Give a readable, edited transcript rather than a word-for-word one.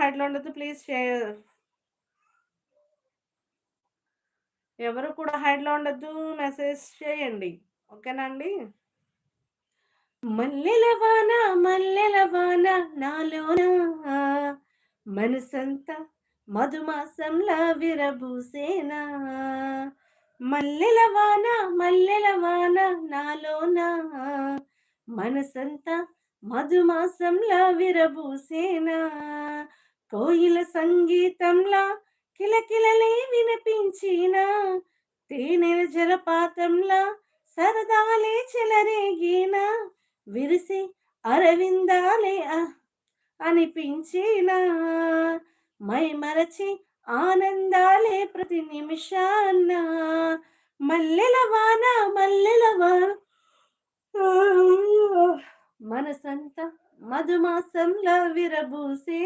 హైడ్‌లో ఉండొద్దు ప్లీజ్ ఎవరు కూడా హైడ్‌లో ఉండొద్దు. మెసేజ్ చేయండి. ఓకేనా అండి? మల్లెల వాన మల్లెల వాన నాలోన మనసంతా మధుమాసంలా విరబూసేనా మల్లెల వాన నాలోన మనసంతా మధుమాసంలా విరబూసేనా కోయిల సంగీతంలా కిలకిలలే వినిపించినా తేనెల జలపాతంలా సరదాలే చెలరేగినా విరిసి అరవిందాలే అనిపించేనా మైమరచి ఆనందాలే ప్రతి నిమిషాన మల్లెల వాన మనసంతా మధుమాసంలా విరబూసే